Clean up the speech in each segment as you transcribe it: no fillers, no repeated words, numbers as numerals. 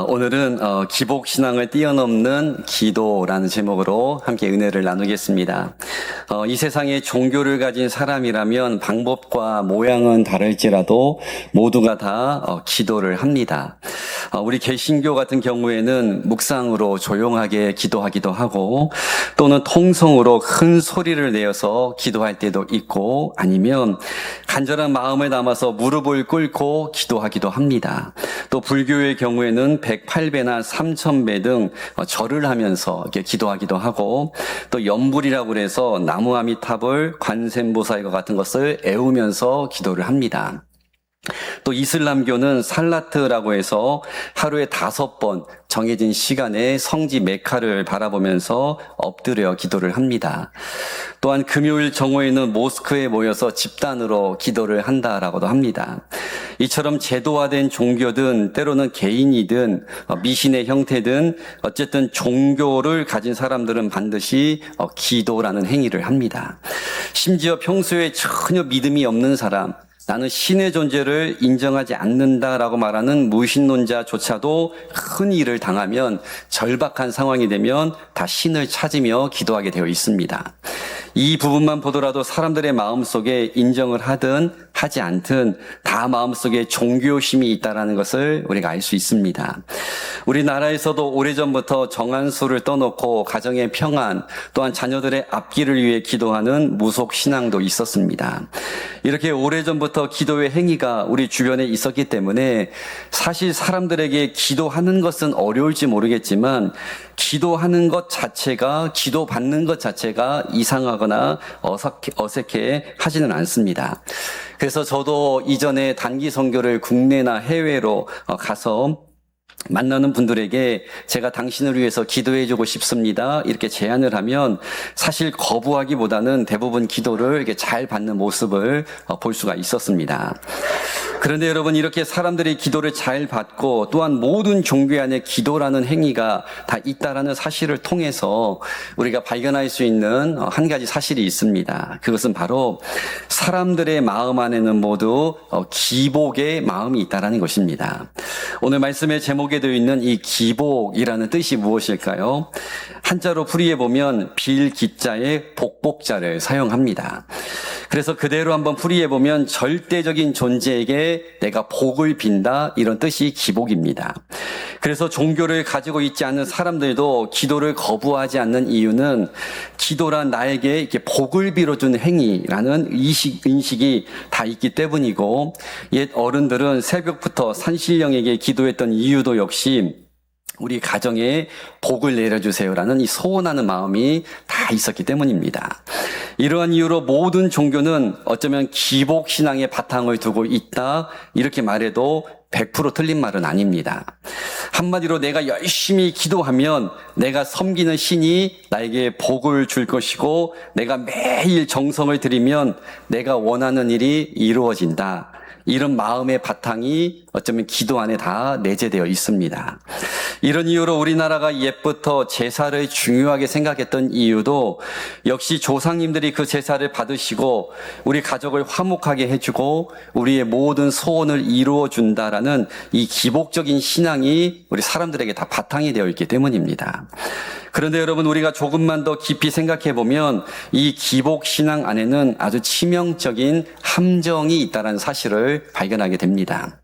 오늘은 기복신앙을 뛰어넘는 기도라는 제목으로 함께 은혜를 나누겠습니다. 이 세상에 종교를 가진 사람이라면 방법과 모양은 다를지라도 모두가 다 기도를 합니다. 우리 개신교 같은 경우에는 묵상으로 조용하게 기도하기도 하고, 또는 통성으로 큰 소리를 내어서 기도할 때도 있고, 아니면 간절한 마음을 담아서 무릎을 꿇고 기도하기도 합니다. 또 불교의 경우에는 108배나 3000배 등 절을 하면서 이렇게 기도하기도 하고, 또 염불이라고 해서 나무 아미탑을 관세음보살과 같은 것을 애우면서 기도를 합니다. 또 이슬람교는 살라트라고 해서 하루에 5번 정해진 시간에 성지 메카를 바라보면서 엎드려 기도를 합니다. 또한 금요일 정오에는 모스크에 모여서 집단으로 기도를 한다라고도 합니다. 이처럼 제도화된 종교든 때로는 개인이든 미신의 형태든 어쨌든 종교를 가진 사람들은 반드시 기도라는 행위를 합니다. 심지어 평소에 전혀 믿음이 없는 사람, 나는 신의 존재를 인정하지 않는다라고 말하는 무신론자조차도 큰 일을 당하면, 절박한 상황이 되면 다 신을 찾으며 기도하게 되어 있습니다. 이 부분만 보더라도 사람들의 마음속에 인정을 하든 하지 않든 다 마음속에 종교심이 있다는 것을 우리가 알 수 있습니다. 우리나라에서도 오래전부터 정한수를 떠놓고 가정의 평안, 또한 자녀들의 앞길을 위해 기도하는 무속신앙도 있었습니다. 이렇게 오래전부터 기도의 행위가 우리 주변에 있었기 때문에 사실 사람들에게 기도하는 것은 어려울지 모르겠지만, 기도하는 것 자체가, 기도받는 것 자체가 이상하거나 어색해 하지는 않습니다. 그래서 저도 이전에 단기 선교를 국내나 해외로 가서 만나는 분들에게 제가 당신을 위해서 기도해주고 싶습니다, 이렇게 제안을 하면 사실 거부하기보다는 대부분 기도를 이렇게 잘 받는 모습을 볼 수가 있었습니다. 그런데 여러분, 이렇게 사람들이 기도를 잘 받고 또한 모든 종교 안에 기도라는 행위가 다 있다라는 사실을 통해서 우리가 발견할 수 있는 한 가지 사실이 있습니다. 그것은 바로 사람들의 마음 안에는 모두 기복의 마음이 있다라는 것입니다. 오늘 말씀의 제목에 되어 있는 이 기복이라는 뜻이 무엇일까요? 한자로 풀이해 보면 빌기자의 복복자를 사용합니다. 그래서 그대로 한번 풀이해 보면 절대적인 존재에게 내가 복을 빈다, 이런 뜻이 기복입니다. 그래서 종교를 가지고 있지 않는 사람들도 기도를 거부하지 않는 이유는 기도란 나에게 이렇게 복을 빌어주는 행위라는 인식이 다 있기 때문이고, 옛 어른들은 새벽부터 산신령에게 기도했던 이유도 역시 우리 가정에 복을 내려주세요라는 이 소원하는 마음이 다 있었기 때문입니다. 이러한 이유로 모든 종교는 어쩌면 기복신앙의 바탕을 두고 있다, 이렇게 말해도 100% 틀린 말은 아닙니다. 한마디로 내가 열심히 기도하면 내가 섬기는 신이 나에게 복을 줄 것이고, 내가 매일 정성을 들이면 내가 원하는 일이 이루어진다, 이런 마음의 바탕이 어쩌면 기도 안에 다 내재되어 있습니다. 이런 이유로 우리나라가 옛부터 제사를 중요하게 생각했던 이유도 역시 조상님들이 그 제사를 받으시고 우리 가족을 화목하게 해주고 우리의 모든 소원을 이루어준다라는 이 기복적인 신앙이 우리 사람들에게 다 바탕이 되어 있기 때문입니다. 그런데 여러분, 우리가 조금만 더 깊이 생각해 보면 이 기복신앙 안에는 아주 치명적인 함정이 있다는 사실을 발견하게 됩니다.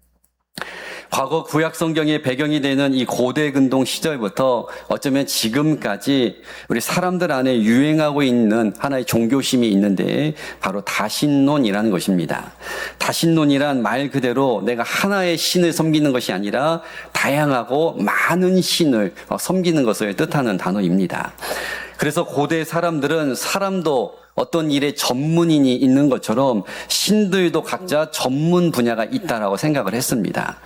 과거 구약 성경의 배경이 되는 이 고대 근동 시절부터 어쩌면 지금까지 우리 사람들 안에 유행하고 있는 하나의 종교심이 있는데, 바로 다신론이라는 것입니다. 다신론이란 말 그대로 내가 하나의 신을 섬기는 것이 아니라 다양하고 많은 신을 섬기는 것을 뜻하는 단어입니다. 그래서 고대 사람들은 사람도 어떤 일에 전문인이 있는 것처럼 신들도 각자 전문 분야가 있다라고 생각을 했습니다.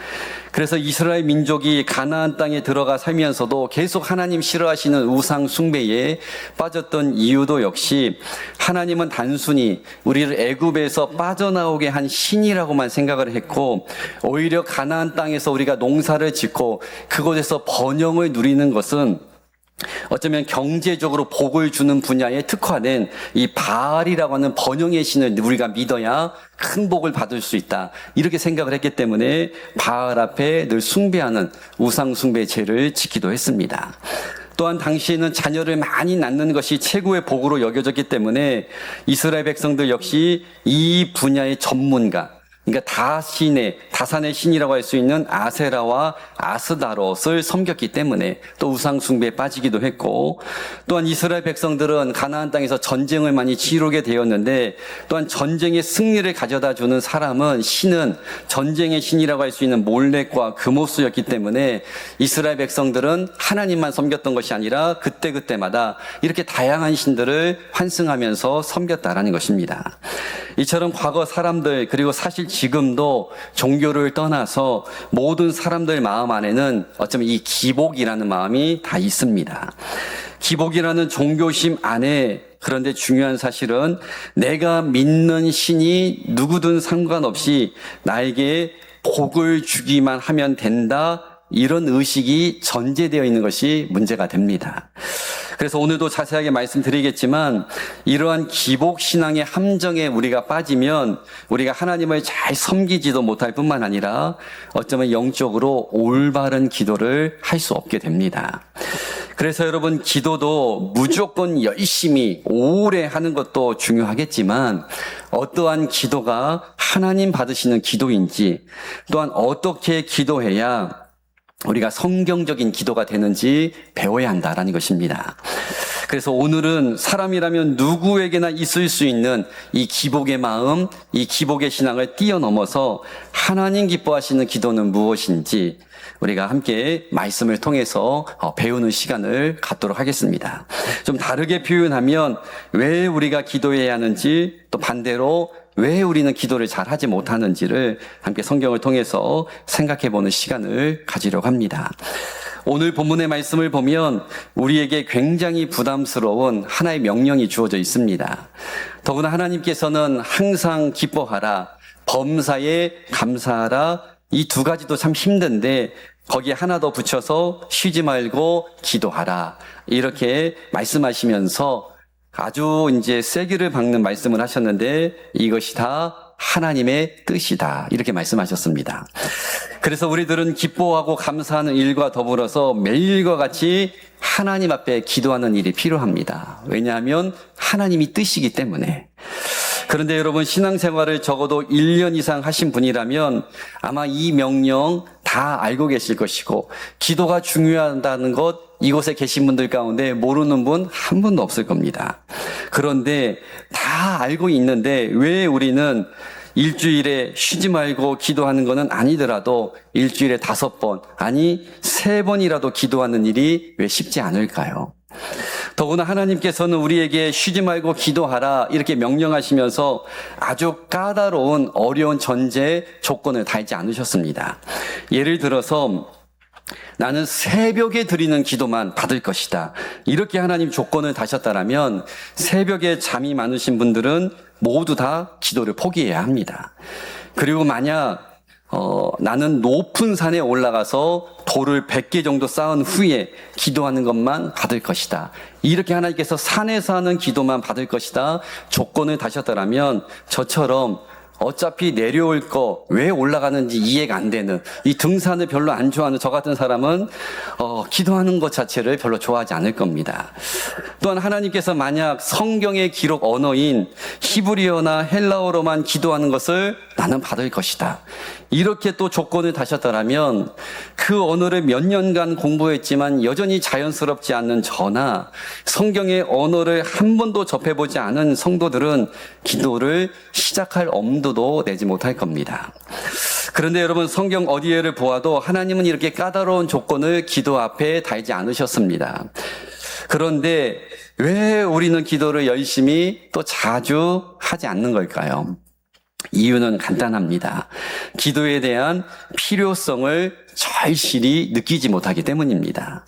그래서 이스라엘 민족이 가나안 땅에 들어가 살면서도 계속 하나님 싫어하시는 우상 숭배에 빠졌던 이유도 역시 하나님은 단순히 우리를 애굽에서 빠져나오게 한 신이라고만 생각을 했고, 오히려 가나안 땅에서 우리가 농사를 짓고 그곳에서 번영을 누리는 것은 어쩌면 경제적으로 복을 주는 분야에 특화된 이 바알이라고 하는 번영의 신을 우리가 믿어야 큰 복을 받을 수 있다. 이렇게 생각을 했기 때문에 바알 앞에 늘 숭배하는 우상 숭배 제를 지키도 했습니다. 또한 당시에는 자녀를 많이 낳는 것이 최고의 복으로 여겨졌기 때문에 이스라엘 백성들 역시 이 분야의 전문가, 그러니까 다산의 신이라고 할 수 있는 아세라와 아스다롯을 섬겼기 때문에 또 우상 숭배에 빠지기도 했고, 또한 이스라엘 백성들은 가나안 땅에서 전쟁을 많이 치르게 되었는데, 또한 전쟁의 승리를 가져다 주는 신은 전쟁의 신이라고 할 수 있는 몰렉과 그모스였기 때문에 이스라엘 백성들은 하나님만 섬겼던 것이 아니라 그때그때마다 이렇게 다양한 신들을 환승하면서 섬겼다라는 것입니다. 이처럼 과거 사람들, 그리고 사실 지금도 종교를 떠나서 모든 사람들 마음 안에는 어쩌면 이 기복이라는 마음이 다 있습니다. 기복이라는 종교심 안에, 그런데 중요한 사실은 내가 믿는 신이 누구든 상관없이 나에게 복을 주기만 하면 된다, 이런 의식이 전제되어 있는 것이 문제가 됩니다. 그래서 오늘도 자세하게 말씀드리겠지만, 이러한 기복신앙의 함정에 우리가 빠지면 우리가 하나님을 잘 섬기지도 못할 뿐만 아니라 어쩌면 영적으로 올바른 기도를 할 수 없게 됩니다. 그래서 여러분, 기도도 무조건 열심히 오래 하는 것도 중요하겠지만, 어떠한 기도가 하나님 받으시는 기도인지, 또한 어떻게 기도해야 우리가 성경적인 기도가 되는지 배워야 한다라는 것입니다. 그래서 오늘은 사람이라면 누구에게나 있을 수 있는 이 기복의 마음, 이 기복의 신앙을 뛰어넘어서 하나님 기뻐하시는 기도는 무엇인지 우리가 함께 말씀을 통해서 배우는 시간을 갖도록 하겠습니다. 좀 다르게 표현하면 왜 우리가 기도해야 하는지, 또 반대로 왜 우리는 기도를 잘 하지 못하는지를 함께 성경을 통해서 생각해보는 시간을 가지려고 합니다. 오늘 본문의 말씀을 보면 우리에게 굉장히 부담스러운 하나의 명령이 주어져 있습니다. 더구나 하나님께서는 항상 기뻐하라, 범사에 감사하라, 이 두 가지도 참 힘든데 거기에 하나 더 붙여서 쉬지 말고 기도하라, 이렇게 말씀하시면서 아주 이제 세기를 박는 말씀을 하셨는데, 이것이 다 하나님의 뜻이다, 이렇게 말씀하셨습니다. 그래서 우리들은 기뻐하고 감사하는 일과 더불어서 매일과 같이 하나님 앞에 기도하는 일이 필요합니다. 왜냐하면 하나님이 뜻이기 때문에. 그런데 여러분, 신앙생활을 적어도 1년 이상 하신 분이라면 아마 이 명령 다 알고 계실 것이고, 기도가 중요하다는 것 이곳에 계신 분들 가운데 모르는 분 한 분도 없을 겁니다. 그런데 다 알고 있는데 왜 우리는 일주일에 쉬지 말고 기도하는 것은 아니더라도 일주일에 5번, 아니 3번이라도 기도하는 일이 왜 쉽지 않을까요? 더구나 하나님께서는 우리에게 쉬지 말고 기도하라 이렇게 명령하시면서 아주 까다로운 어려운 전제 조건을 달지 않으셨습니다. 예를 들어서 나는 새벽에 드리는 기도만 받을 것이다, 이렇게 하나님 조건을 다셨다라면 새벽에 잠이 많으신 분들은 모두 다 기도를 포기해야 합니다. 그리고 만약 나는 높은 산에 올라가서 돌을 100개 정도 쌓은 후에 기도하는 것만 받을 것이다, 이렇게 하나님께서 산에서 하는 기도만 받을 것이다 조건을 다셨다라면, 저처럼 어차피 내려올 거 왜 올라가는지 이해가 안 되는, 이 등산을 별로 안 좋아하는 저 같은 사람은 기도하는 것 자체를 별로 좋아하지 않을 겁니다. 또한 하나님께서 만약 성경의 기록 언어인 히브리어나 헬라어로만 기도하는 것을 나는 받을 것이다, 이렇게 또 조건을 다셨더라면 그 언어를 몇 년간 공부했지만 여전히 자연스럽지 않는 저나 성경의 언어를 한 번도 접해보지 않은 성도들은 기도를 시작할 엄두도 내지 못할 겁니다. 그런데 여러분, 성경 어디에를 보아도 하나님은 이렇게 까다로운 조건을 기도 앞에 달지 않으셨습니다. 그런데 왜 우리는 기도를 열심히 또 자주 하지 않는 걸까요? 이유는 간단합니다. 기도에 대한 필요성을 절실히 느끼지 못하기 때문입니다.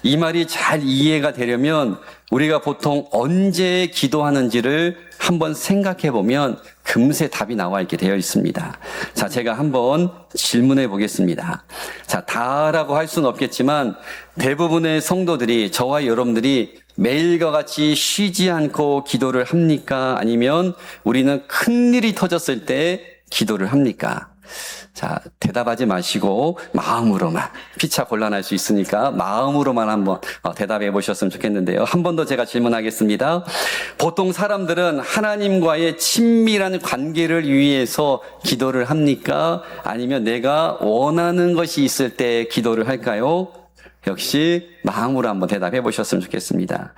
이 말이 잘 이해가 되려면 우리가 보통 언제 기도하는지를 한번 생각해 보면 금세 답이 나와 있게 되어 있습니다. 자, 제가 한번 질문해 보겠습니다. 자, 다라고 할 수는 없겠지만 대부분의 성도들이, 저와 여러분들이 매일과 같이 쉬지 않고 기도를 합니까? 아니면 우리는 큰일이 터졌을 때 기도를 합니까? 자, 대답하지 마시고 마음으로만, 피차 곤란할 수 있으니까 마음으로만 한번 대답해 보셨으면 좋겠는데요. 한 번 더 제가 질문하겠습니다. 보통 사람들은 하나님과의 친밀한 관계를 위해서 기도를 합니까? 아니면 내가 원하는 것이 있을 때 기도를 할까요? 역시 마음으로 한번 대답해 보셨으면 좋겠습니다.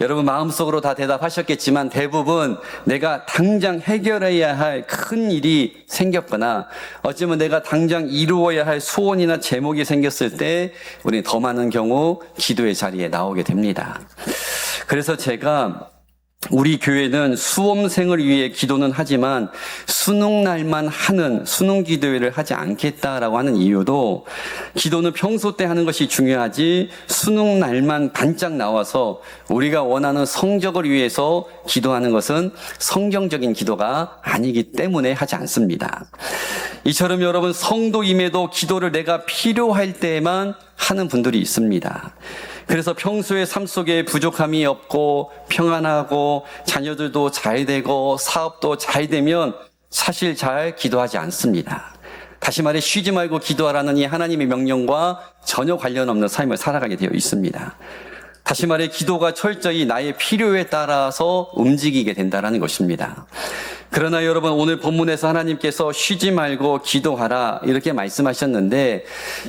여러분 마음속으로 다 대답하셨겠지만 대부분 내가 당장 해결해야 할 큰 일이 생겼거나 어쩌면 내가 당장 이루어야 할 소원이나 제목이 생겼을 때 우리는 더 많은 경우 기도의 자리에 나오게 됩니다. 그래서 제가 우리 교회는 수험생을 위해 기도는 하지만 수능 날만 하는 수능 기도회를 하지 않겠다라고 하는 이유도, 기도는 평소 때 하는 것이 중요하지 수능 날만 반짝 나와서 우리가 원하는 성적을 위해서 기도하는 것은 성경적인 기도가 아니기 때문에 하지 않습니다. 이처럼 여러분 성도임에도 기도를 내가 필요할 때에만 하는 분들이 있습니다. 그래서 평소에 삶 속에 부족함이 없고 평안하고 자녀들도 잘 되고 사업도 잘 되면 사실 잘 기도하지 않습니다. 다시 말해 쉬지 말고 기도하라는 이 하나님의 명령과 전혀 관련 없는 삶을 살아가게 되어 있습니다. 다시 말해 기도가 철저히 나의 필요에 따라서 움직이게 된다는 것입니다. 그러나 여러분 오늘 본문에서 하나님께서 쉬지 말고 기도하라 이렇게 말씀하셨는데,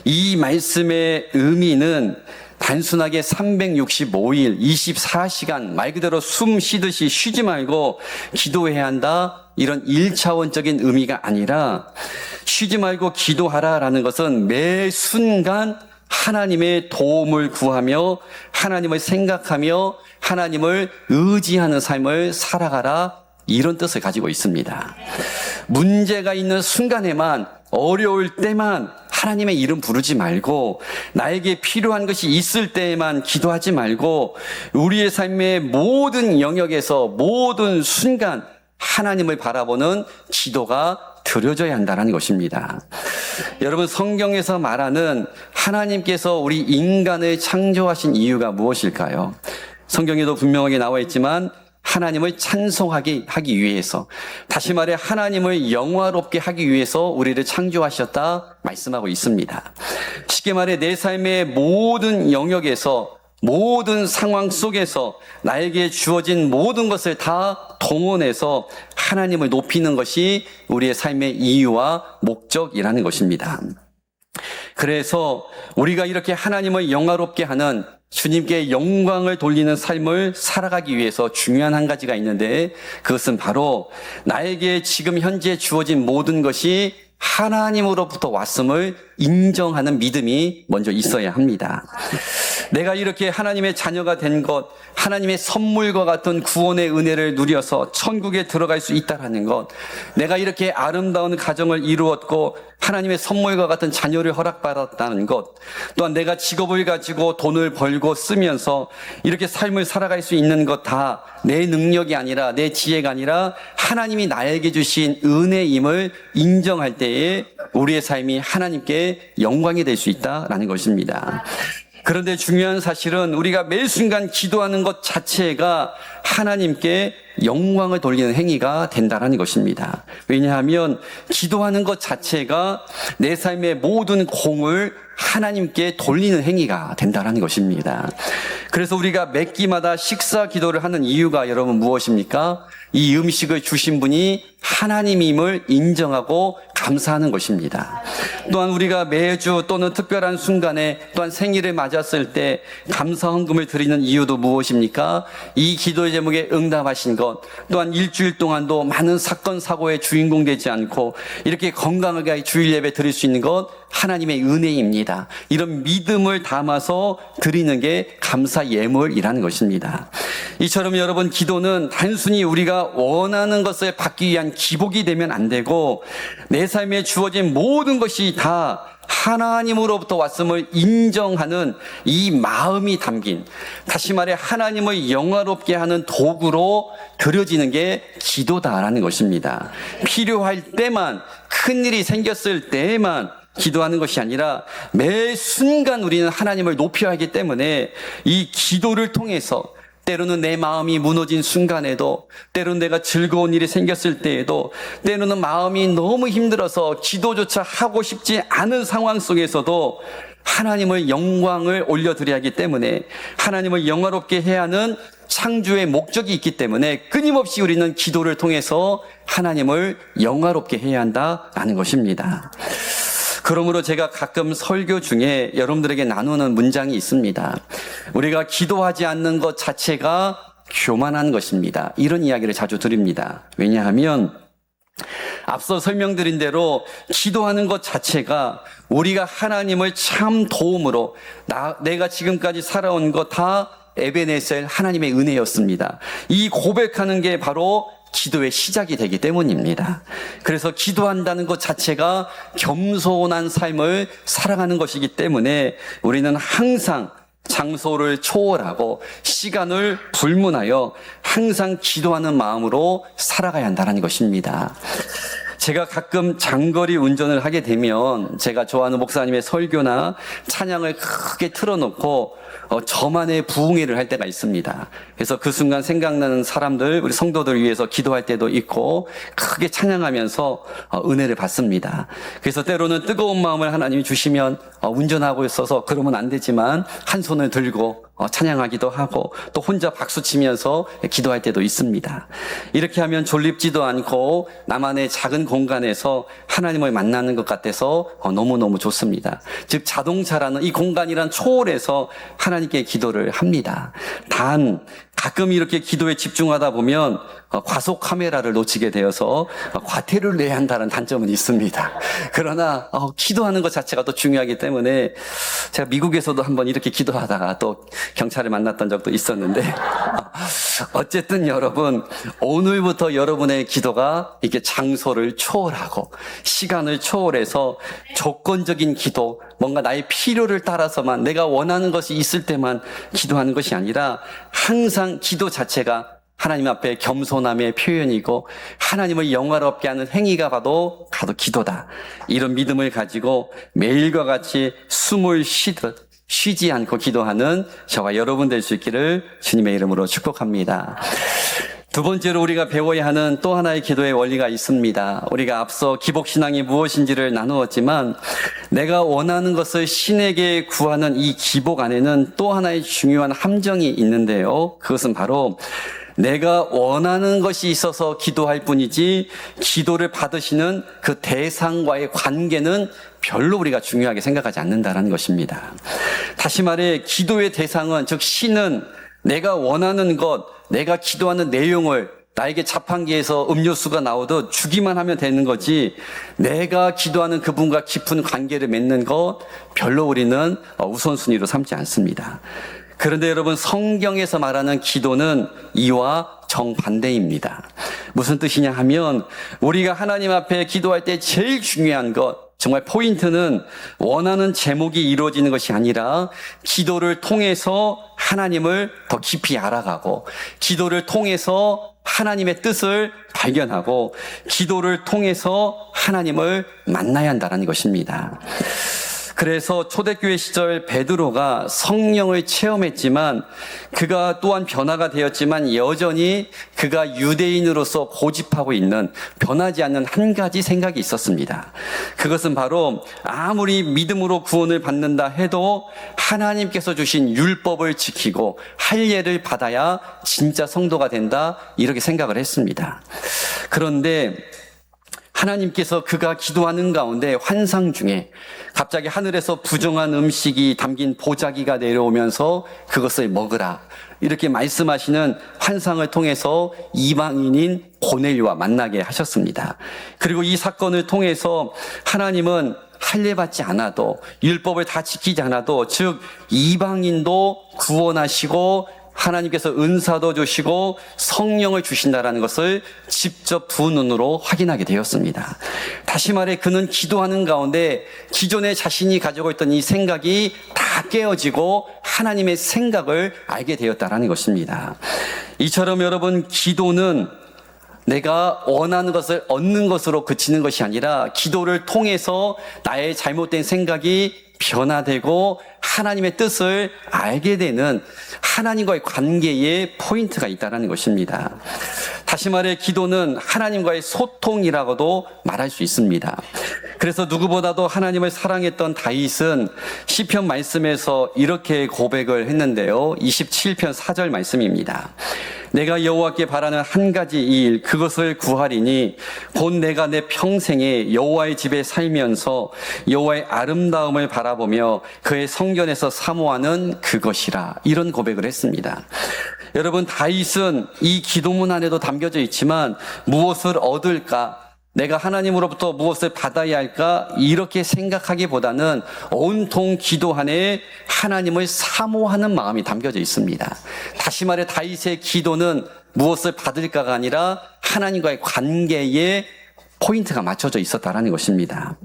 이 말씀의 의미는 단순하게 365일 24시간 말 그대로 숨 쉬듯이 쉬지 말고 기도해야 한다, 이런 1차원적인 의미가 아니라, 쉬지 말고 기도하라라는 것은 매 순간 하나님의 도움을 구하며 하나님을 생각하며 하나님을 의지하는 삶을 살아가라, 이런 뜻을 가지고 있습니다. 문제가 있는 순간에만, 어려울 때만 하나님의 이름 부르지 말고, 나에게 필요한 것이 있을 때에만 기도하지 말고, 우리의 삶의 모든 영역에서 모든 순간 하나님을 바라보는 기도가 드려져야 한다는 것입니다. 여러분 성경에서 말하는 하나님께서 우리 인간을 창조하신 이유가 무엇일까요? 성경에도 분명하게 나와 있지만 하나님을 찬송하기 위해서, 다시 말해 하나님을 영화롭게 하기 위해서 우리를 창조하셨다 말씀하고 있습니다. 쉽게 말해 내 삶의 모든 영역에서, 모든 상황 속에서 나에게 주어진 모든 것을 다 동원해서 하나님을 높이는 것이 우리의 삶의 이유와 목적이라는 것입니다. 그래서 우리가 이렇게 하나님을 영화롭게 하는, 주님께 영광을 돌리는 삶을 살아가기 위해서 중요한 한 가지가 있는데, 그것은 바로 나에게 지금 현재 주어진 모든 것이 하나님으로부터 왔음을 인정하는 믿음이 먼저 있어야 합니다. 내가 이렇게 하나님의 자녀가 된 것, 하나님의 선물과 같은 구원의 은혜를 누려서 천국에 들어갈 수 있다는 것, 내가 이렇게 아름다운 가정을 이루었고 하나님의 선물과 같은 자녀를 허락받았다는 것, 또한 내가 직업을 가지고 돈을 벌고 쓰면서 이렇게 삶을 살아갈 수 있는 것 다 내 능력이 아니라, 내 지혜가 아니라 하나님이 나에게 주신 은혜임을 인정할 때에 우리의 삶이 하나님께 영광이 될 수 있다라는 것입니다. 그런데 중요한 사실은 우리가 매 순간 기도하는 것 자체가 하나님께 영광을 돌리는 행위가 된다는 것입니다. 왜냐하면 기도하는 것 자체가 내 삶의 모든 공을 하나님께 돌리는 행위가 된다는 것입니다. 그래서 우리가 몇 끼마다 식사 기도를 하는 이유가 여러분 무엇입니까? 이 음식을 주신 분이 하나님임을 인정하고 감사하는 것입니다. 또한 우리가 매주 또는 특별한 순간에, 또한 생일을 맞았을 때 감사 헌금을 드리는 이유도 무엇입니까? 이 기도의 제목에 응답하신 것, 또한 일주일 동안도 많은 사건 사고의 주인공 되지 않고 이렇게 건강하게 주일 예배 드릴 수 있는 것 하나님의 은혜입니다. 이런 믿음을 담아서 드리는 게 감사 예물이라는 것입니다. 이처럼 여러분 기도는 단순히 우리가 원하는 것을 받기 위한 기복이 되면 안 되고, 내 삶에 주어진 모든 것이 다 하나님으로부터 왔음을 인정하는 이 마음이 담긴, 다시 말해 하나님을 영화롭게 하는 도구로 드려지는 게 기도다라는 것입니다. 필요할 때만, 큰일이 생겼을 때에만 기도하는 것이 아니라 매 순간 우리는 하나님을 높여야 하기 때문에 이 기도를 통해서 때로는 내 마음이 무너진 순간에도, 때로는 내가 즐거운 일이 생겼을 때에도, 때로는 마음이 너무 힘들어서 기도조차 하고 싶지 않은 상황 속에서도 하나님을 영광을 올려드려야 하기 때문에, 하나님을 영화롭게 해야 하는 창조의 목적이 있기 때문에 끊임없이 우리는 기도를 통해서 하나님을 영화롭게 해야 한다라는 것입니다. 그러므로 제가 가끔 설교 중에 여러분들에게 나누는 문장이 있습니다. 우리가 기도하지 않는 것 자체가 교만한 것입니다. 이런 이야기를 자주 드립니다. 왜냐하면 앞서 설명드린 대로 기도하는 것 자체가 우리가 하나님을 참 도움으로, 내가 지금까지 살아온 것 다 에베네셀 하나님의 은혜였습니다. 이 고백하는 게 바로 기도의 시작이 되기 때문입니다. 그래서 기도한다는 것 자체가 겸손한 삶을 살아가는 것이기 때문에 우리는 항상 장소를 초월하고 시간을 불문하여 항상 기도하는 마음으로 살아가야 한다는 것입니다. 제가 가끔 장거리 운전을 하게 되면 제가 좋아하는 목사님의 설교나 찬양을 크게 틀어놓고 저만의 부흥회를 할 때가 있습니다. 그래서 그 순간 생각나는 사람들, 우리 성도들 위해서 기도할 때도 있고 크게 찬양하면서 은혜를 받습니다. 그래서 때로는 뜨거운 마음을 하나님이 주시면 운전하고 있어서 그러면 안 되지만 한 손을 들고 찬양하기도 하고 또 혼자 박수치면서 기도할 때도 있습니다. 이렇게 하면 졸립지도 않고 나만의 작은 공간에서 하나님을 만나는 것 같아서 너무너무 좋습니다. 즉 자동차라는 이 공간이란 초월해서 하나님께 기도를 합니다. 단 가끔 이렇게 기도에 집중하다 보면 과속 카메라를 놓치게 되어서 과태료를 내야 한다는 단점은 있습니다. 그러나 기도하는 것 자체가 또 중요하기 때문에 제가 미국에서도 한번 이렇게 기도하다가 또 경찰을 만났던 적도 있었는데 어쨌든 여러분, 오늘부터 여러분의 기도가 이렇게 장소를 초월하고 시간을 초월해서 조건적인 기도, 뭔가 나의 필요를 따라서만 내가 원하는 것이 있을 때만 기도하는 것이 아니라 항상 기도 자체가 하나님 앞에 겸손함의 표현이고 하나님을 영화롭게 하는 행위가 바로 기도다. 이런 믿음을 가지고 매일과 같이 숨을 쉬지 않고 기도하는 저와 여러분 될 수 있기를 주님의 이름으로 축복합니다. 두 번째로 우리가 배워야 하는 또 하나의 기도의 원리가 있습니다. 우리가 앞서 기복신앙이 무엇인지를 나누었지만 내가 원하는 것을 신에게 구하는 이 기복 안에는 또 하나의 중요한 함정이 있는데요. 그것은 바로 내가 원하는 것이 있어서 기도할 뿐이지 기도를 받으시는 그 대상과의 관계는 별로 우리가 중요하게 생각하지 않는다는 것입니다. 다시 말해 기도의 대상은, 즉 신은 내가 원하는 것, 내가 기도하는 내용을 나에게 자판기에서 음료수가 나오듯 주기만 하면 되는 거지, 내가 기도하는 그분과 깊은 관계를 맺는 것 별로 우리는 우선순위로 삼지 않습니다. 그런데 여러분, 성경에서 말하는 기도는 이와 정반대입니다. 무슨 뜻이냐 하면 우리가 하나님 앞에 기도할 때 제일 중요한 것, 정말 포인트는 원하는 제목이 이루어지는 것이 아니라 기도를 통해서 하나님을 더 깊이 알아가고, 기도를 통해서 하나님의 뜻을 발견하고, 기도를 통해서 하나님을 만나야 한다는 것입니다. 그래서 초대교회 시절 베드로가 성령을 체험했지만 그가 또한 변화가 되었지만 여전히 그가 유대인으로서 고집하고 있는, 변하지 않는 한 가지 생각이 있었습니다. 그것은 바로 아무리 믿음으로 구원을 받는다 해도 하나님께서 주신 율법을 지키고 할례를 받아야 진짜 성도가 된다, 이렇게 생각을 했습니다. 그런데 하나님께서 그가 기도하는 가운데 환상 중에 갑자기 하늘에서 부정한 음식이 담긴 보자기가 내려오면서 그것을 먹으라, 이렇게 말씀하시는 환상을 통해서 이방인인 고넬료와 만나게 하셨습니다. 그리고 이 사건을 통해서 하나님은 할례 받지 않아도, 율법을 다 지키지 않아도, 즉 이방인도 구원하시고 하나님께서 은사도 주시고 성령을 주신다라는 것을 직접 두 눈으로 확인하게 되었습니다. 다시 말해 그는 기도하는 가운데 기존에 자신이 가지고 있던 이 생각이 다 깨어지고 하나님의 생각을 알게 되었다라는 것입니다. 이처럼 여러분, 기도는 내가 원하는 것을 얻는 것으로 그치는 것이 아니라 기도를 통해서 나의 잘못된 생각이 변화되고 하나님의 뜻을 알게 되는 하나님과의 관계에 포인트가 있다는 것입니다. 다시 말해 기도는 하나님과의 소통이라고도 말할 수 있습니다. 그래서 누구보다도 하나님을 사랑했던 다윗은 시편 말씀에서 이렇게 고백을 했는데요. 27편 4절 말씀입니다. 내가 여호와께 바라는 한 가지 일, 그것을 구하리니 곧 내가 내 평생에 여호와의 집에 살면서 여호와의 아름다움을 바라보며 그의 성전에서 사모하는 그것이라. 이런 고백을 했습니다. 여러분, 다윗은 이 기도문 안에도 담겨져 있지만 무엇을 얻을까? 내가 하나님으로부터 무엇을 받아야 할까? 이렇게 생각하기보다는 온통 기도 안에 하나님을 사모하는 마음이 담겨져 있습니다. 다시 말해 다윗의 기도는 무엇을 받을까가 아니라 하나님과의 관계에 포인트가 맞춰져 있었다라는 것입니다.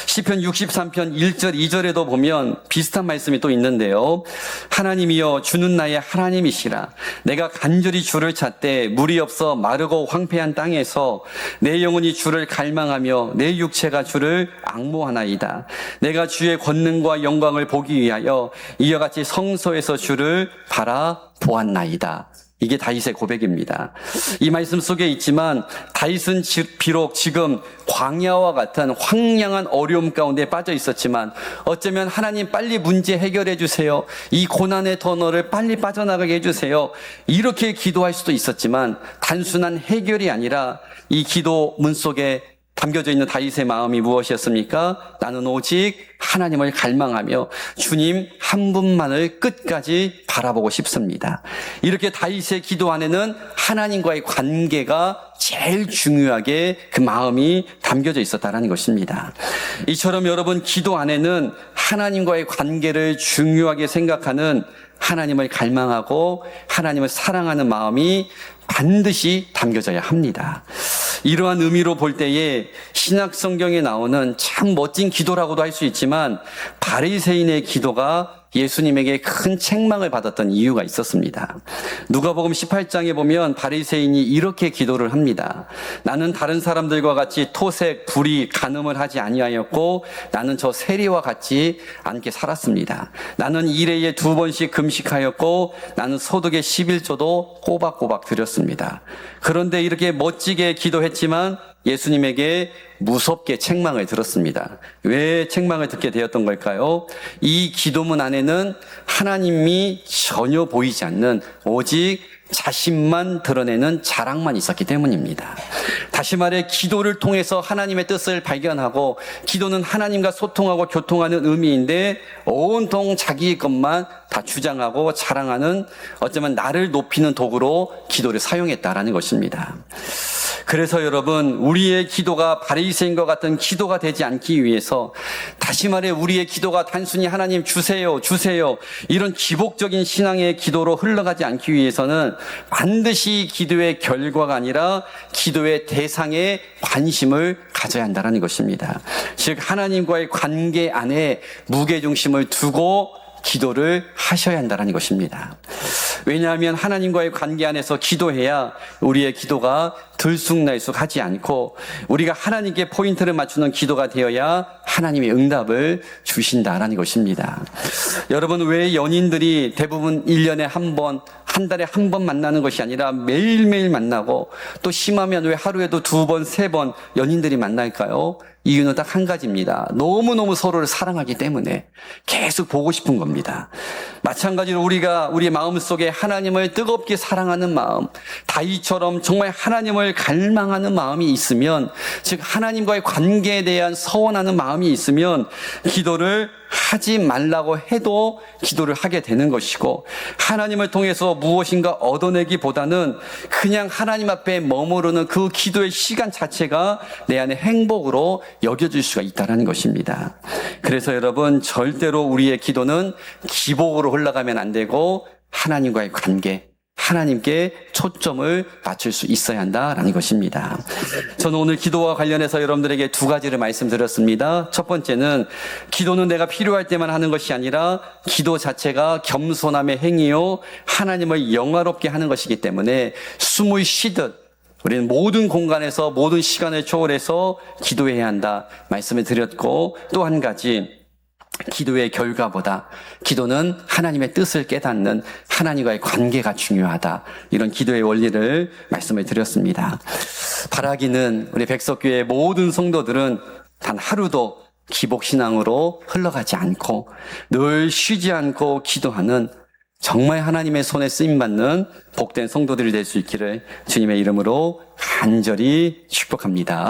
시편 63편 1절 2절에도 보면 비슷한 말씀이 또 있는데요. 하나님이여 주는 나의 하나님이시라. 내가 간절히 주를 찾되 물이 없어 마르고 황폐한 땅에서 내 영혼이 주를 갈망하며 내 육체가 주를 앙모하나이다. 내가 주의 권능과 영광을 보기 위하여 이와 같이 성소에서 주를 바라보았나이다. 이게 다윗의 고백입니다. 이 말씀 속에 있지만 다윗은 비록 지금 광야와 같은 황량한 어려움 가운데 빠져 있었지만 어쩌면 하나님 빨리 문제 해결해 주세요. 이 고난의 터널을 빨리 빠져나가게 해주세요. 이렇게 기도할 수도 있었지만 단순한 해결이 아니라 이 기도문 속에 담겨져 있는 다윗의 마음이 무엇이었습니까? 나는 오직 하나님을 갈망하며 주님 한 분만을 끝까지 바라보고 싶습니다. 이렇게 다윗의 기도 안에는 하나님과의 관계가 제일 중요하게 그 마음이 담겨져 있었다는 것입니다. 이처럼 여러분, 기도 안에는 하나님과의 관계를 중요하게 생각하는 하나님을 갈망하고 하나님을 사랑하는 마음이 반드시 담겨져야 합니다. 이러한 의미로 볼 때에 신약 성경에 나오는 참 멋진 기도라고도 할 수 있지만 바리새인의 기도가 예수님에게 큰 책망을 받았던 이유가 있었습니다. 누가복음 18장에 보면 바리새인이 이렇게 기도를 합니다. 나는 다른 사람들과 같이 토색, 불의, 간음을 하지 아니하였고 나는 저 세리와 같지 않게 살았습니다. 나는 일회에 2번씩 금식하였고 나는 소득의 11조도 꼬박꼬박 드렸습니다. 그런데 이렇게 멋지게 기도했지만 예수님에게 무섭게 책망을 들었습니다. 왜 책망을 듣게 되었던 걸까요? 이 기도문 안에는 하나님이 전혀 보이지 않는 오직 자신만 드러내는 자랑만 있었기 때문입니다. 다시 말해 기도를 통해서 하나님의 뜻을 발견하고 기도는 하나님과 소통하고 교통하는 의미인데 온통 자기의 것만 다 주장하고 자랑하는 어쩌면 나를 높이는 도구로 기도를 사용했다라는 것입니다. 그래서 여러분, 우리의 기도가 바리새인과 같은 기도가 되지 않기 위해서, 다시 말해 우리의 기도가 단순히 하나님 주세요 이런 기복적인 신앙의 기도로 흘러가지 않기 위해서는 반드시 기도의 결과가 아니라 기도의 대상에 관심을 가져야 한다는 것입니다. 즉 하나님과의 관계 안에 무게중심을 두고 기도를 하셔야 한다는 것입니다. 왜냐하면 하나님과의 관계 안에서 기도해야 우리의 기도가 들쑥날쑥하지 않고 우리가 하나님께 포인트를 맞추는 기도가 되어야 하나님의 응답을 주신다라는 것입니다. 여러분, 왜 연인들이 대부분 1년에 한 번, 한 달에 한 번 만나는 것이 아니라 매일매일 만나고 또 심하면 왜 하루에도 2번, 3번 연인들이 만날까요? 이유는 딱 한 가지입니다. 너무너무 서로를 사랑하기 때문에 계속 보고 싶은 겁니다. 마찬가지로 우리가 우리 마음속에 하나님을 뜨겁게 사랑하는 마음, 다윗처럼 정말 하나님을 갈망하는 마음이 있으면, 즉 하나님과의 관계에 대한 서원하는 마음이 있으면 기도를 하지 말라고 해도 기도를 하게 되는 것이고, 하나님을 통해서 무엇인가 얻어내기보다는 그냥 하나님 앞에 머무르는 그 기도의 시간 자체가 내 안에 행복으로 여겨질 수가 있다는 것입니다. 그래서 여러분, 절대로 우리의 기도는 기복으로 흘러가면 안 되고 하나님과의 관계, 하나님께 초점을 맞출 수 있어야 한다라는 것입니다. 저는 오늘 기도와 관련해서 여러분들에게 두 가지를 말씀드렸습니다. 첫 번째는 기도는 내가 필요할 때만 하는 것이 아니라 기도 자체가 겸손함의 행위요 하나님을 영화롭게 하는 것이기 때문에 숨을 쉬듯 우리는 모든 공간에서 모든 시간을 초월해서 기도해야 한다 말씀을 드렸고, 또 한 가지 기도의 결과보다 기도는 하나님의 뜻을 깨닫는 하나님과의 관계가 중요하다, 이런 기도의 원리를 말씀을 드렸습니다. 바라기는 우리 백석교회 모든 성도들은 단 하루도 기복신앙으로 흘러가지 않고 늘 쉬지 않고 기도하는 정말 하나님의 손에 쓰임받는 복된 성도들이 될 수 있기를 주님의 이름으로 간절히 축복합니다.